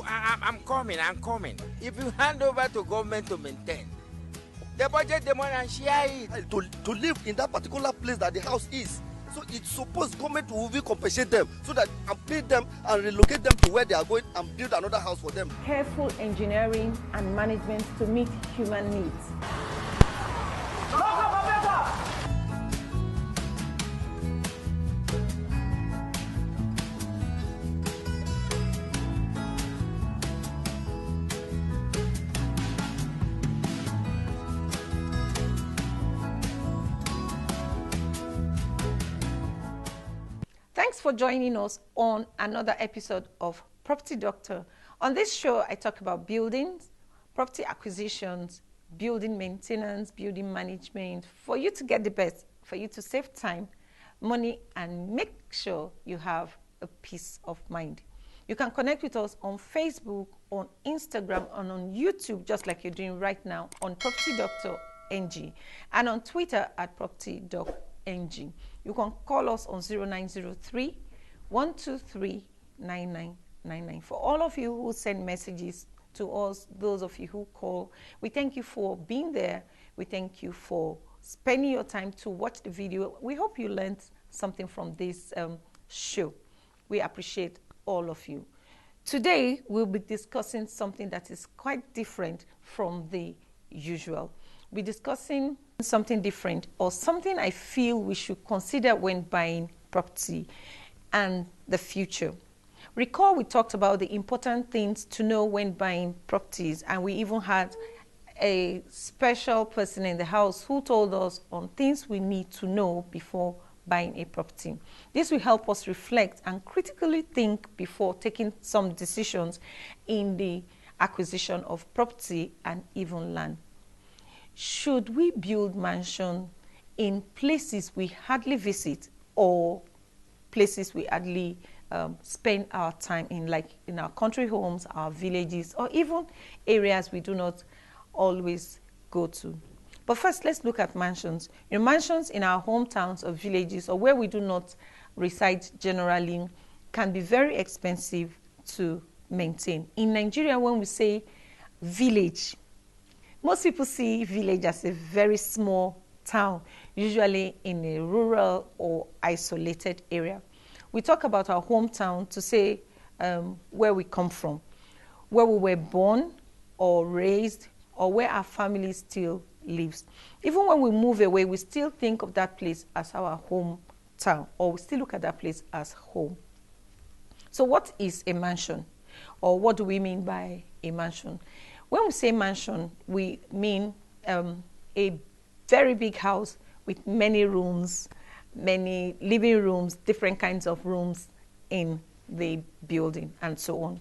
I'm coming. If you hand over to government to maintain, they budget the money and share it. To live in that particular place that the house is. So it's supposed government will compensate them so that and pay them and relocate them to where they are going and build another house for them. Careful engineering and management to meet human needs. Thanks for joining us on another episode of Property Doctor. On this show, I talk about buildings, property acquisitions, building maintenance, building management, for you to get the best, for you to save time, money, and make sure you have a peace of mind. You can connect with us on Facebook, on Instagram, and on YouTube, just like you're doing right now, on Property Doctor NG, and on Twitter at Property Doc NG. You can call us on 0903 123 9999. For all of you who send messages to us, those of you who call, we thank you for being there. We thank you for spending your time to watch the video. We hope you learned something from this show. We appreciate all of you. Today, we'll be discussing something that is quite different from the usual. We're discussing something different, or something I feel we should consider when buying property and the future. Recall we talked about the important things to know when buying properties, and we even had a special person in the house who told us on things we need to know before buying a property. This will help us reflect and critically think before taking some decisions in the acquisition of property and even land. Should we build mansions in places we hardly visit, or places we hardly spend our time in, like in our country homes, our villages, or even areas we do not always go to? But first, let's look at mansions. Mansions in our hometowns or villages, or where we do not reside generally, can be very expensive to maintain. In Nigeria, when we say village, most people see village as a very small town, usually in a rural or isolated area. We talk about our hometown to say where we come from, where we were born or raised, or where our family still lives. Even when we move away, we still think of that place as our hometown, or we still look at that place as home. So what is a mansion? Or what do we mean by a mansion? When we say mansion, we mean a very big house with many rooms, many living rooms, different kinds of rooms in the building, and so on.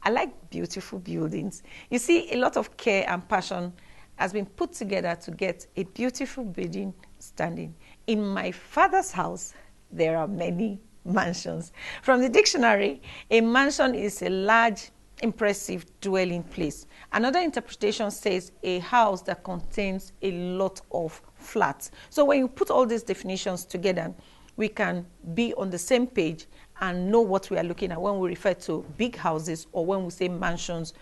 I like beautiful buildings. You see, a lot of care and passion has been put together to get a beautiful building standing. In my father's house, there are many mansions. From the dictionary, a mansion is a large, impressive dwelling place. Another interpretation says a house that contains a lot of flats. So when you put all these definitions together, we can be on the same page and know what we are looking at when we refer to big houses or when we say mansions.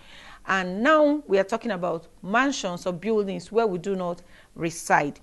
And now we are talking about mansions or buildings where we do not reside.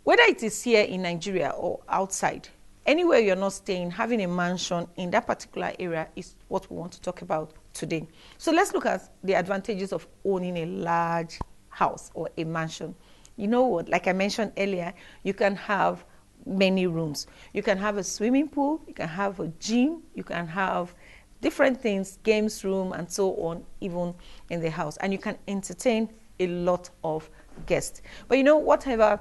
Whether it is here in Nigeria or outside, anywhere you're not staying, having a mansion in that particular area is what we want to talk about today. So let's look at the advantages of owning a large house or a mansion. You know what, like I mentioned earlier, you can have many rooms. You can have a swimming pool, you can have a gym, you can have different things, games room, and so on, even in the house. And you can entertain a lot of guests. But you know, whatever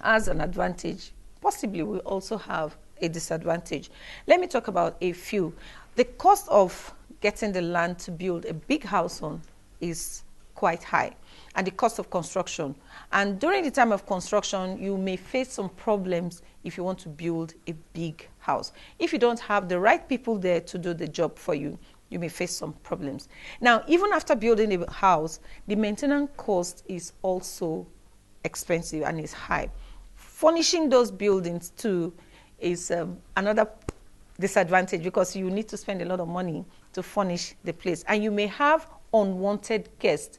has an advantage, possibly will also have a disadvantage. Let me talk about a few. The cost of getting the land to build a big house on is quite high, and the cost of construction. And during the time of construction, you may face some problems if you want to build a big house. If you don't have the right people there to do the job for you, you may face some problems. Now, even after building a house, the maintenance cost is also expensive and is high. Furnishing those buildings too is another disadvantage, because you need to spend a lot of money to furnish the place. And you may have unwanted guests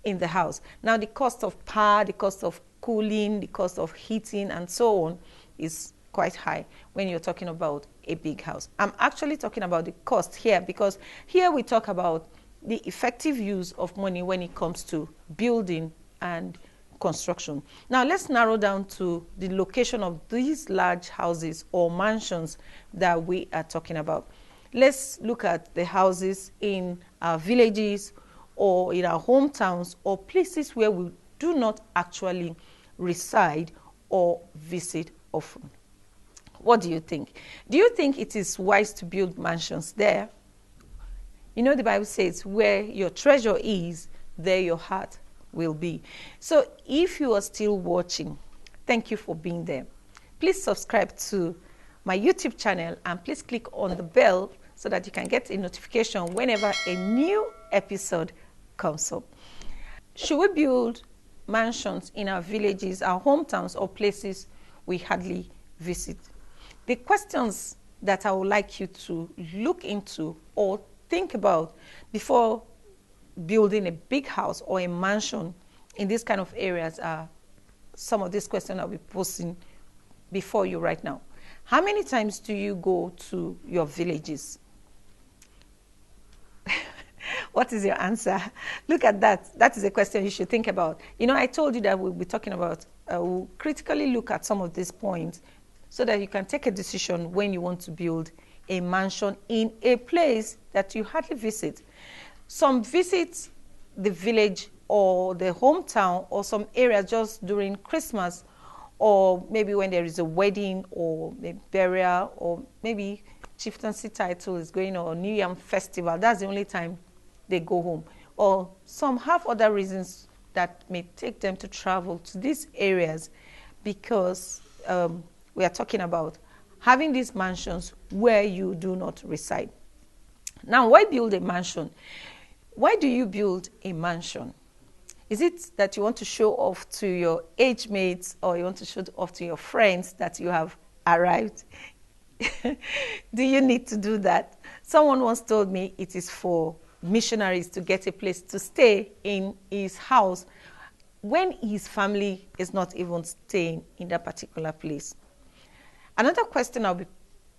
in the house. Now, the cost of power, the cost of cooling, the cost of heating, and so on is quite high when you're talking about a big house. I'm actually talking about the cost here, because here we talk about the effective use of money when it comes to building and construction. Now, let's narrow down to the location of these large houses or mansions that we are talking about. Let's look at the houses in our villages or in our hometowns or places where we do not actually reside or visit often. What do you think? Do you think it is wise to build mansions there? You know, the Bible says, where your treasure is, there your heart will be. So if you are still watching, thank you for being there. Please subscribe to my YouTube channel and please click on the bell so that you can get a notification whenever a new episode comes up. Should we build mansions in our villages, our hometowns, or places we hardly visit? The questions that I would like you to look into or think about before building a big house or a mansion in these kind of areas are some of these questions I'll be posing before you right now. How many times do you go to your villages? What is your answer? Look at that. That is a question you should think about. You know, I told you that we'll be talking about, we'll critically look at some of these points so that you can take a decision when you want to build a mansion in a place that you hardly visit. Some visit the village or the hometown or some area just during Christmas, or maybe when there is a wedding or a burial, or maybe chieftaincy title is going on, or New Yam festival. That's the only time they go home. Or some have other reasons that may take them to travel to these areas, because we are talking about having these mansions where you do not reside. Now, why build a mansion? Why do you build a mansion? Is it that you want to show off to your age mates, or you want to show off to your friends that you have arrived? Do you need to do that? Someone once told me it is for missionaries to get a place to stay in his house when his family is not even staying in that particular place. Another question I'll be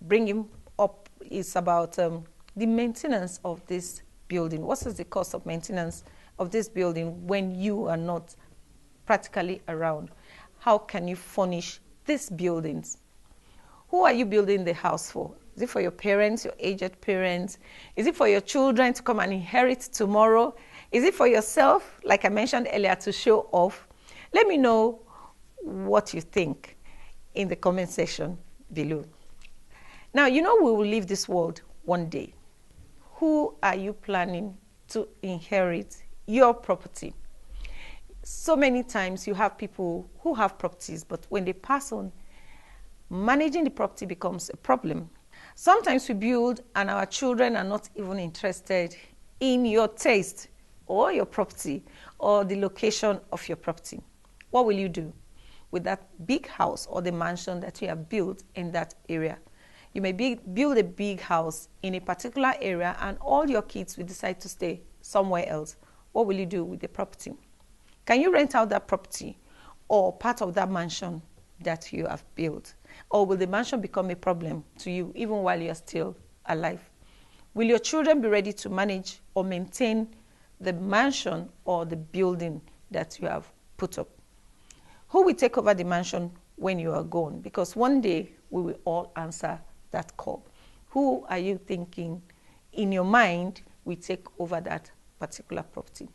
bringing up is about the maintenance of this building. What is the cost of maintenance of this building when you are not practically around? How can you furnish these buildings? Who are you building the house for? Is it for your parents, your aged parents? Is it for your children to come and inherit tomorrow? Is it for yourself, like I mentioned earlier, to show off? Let me know what you think in the comment section below. Now, you know we will leave this world one day. Who are you planning to inherit your property? So many times you have people who have properties, but when they pass on, managing the property becomes a problem. Sometimes we build and our children are not even interested in your taste or your property or the location of your property. What will you do with that big house or the mansion that you have built in that area? You may build a big house in a particular area and all your kids will decide to stay somewhere else. What will you do with the property? Can you rent out that property or part of that mansion that you have built? Or will the mansion become a problem to you even while you are still alive? Will your children be ready to manage or maintain the mansion or the building that you have put up? Who will take over the mansion when you are gone? Because one day we will all answer that call. Who are you thinking in your mind will take over that particular property?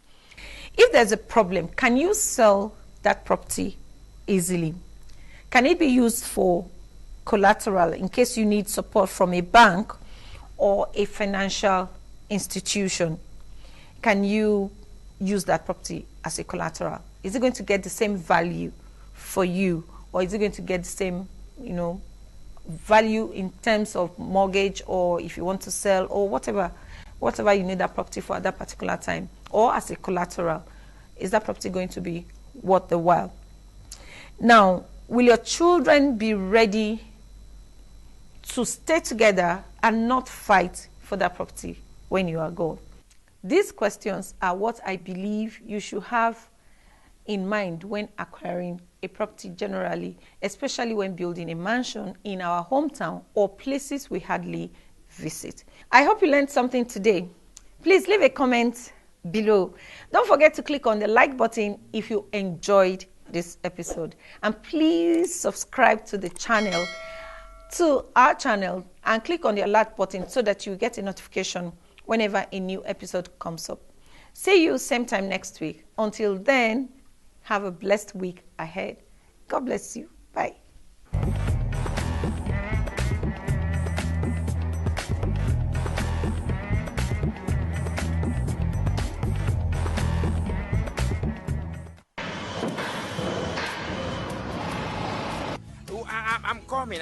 If there's a problem, can you sell that property easily? Can it be used for collateral in case you need support from a bank or a financial institution? Can you use that property as a collateral? Is it going to get the same value for you, or is it going to get the same, value in terms of mortgage, or if you want to sell, or whatever you need that property for at that particular time, or as a collateral? Is that property going to be worth the while? Now, will your children be ready to stay together and not fight for that property when you are gone? These questions are what I believe you should have in mind when acquiring a property generally, especially when building a mansion in our hometown or places we hardly visit. I hope you learned something today. Please leave a comment below. Don't forget to click on the like button if you enjoyed this episode. And please subscribe to our channel, and click on the alert button so that you get a notification whenever a new episode comes up. See you same time next week. Until then, have a blessed week ahead. God bless you. Bye.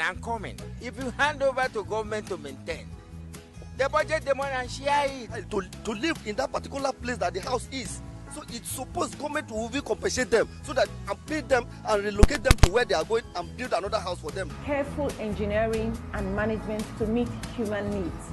I'm coming. If you hand over to government to maintain, the budget, the money, and share it. To live in that particular place that the house is. So it's supposed government will compensate them so that and pay them and relocate them to where they are going and build another house for them. Careful engineering and management to meet human needs.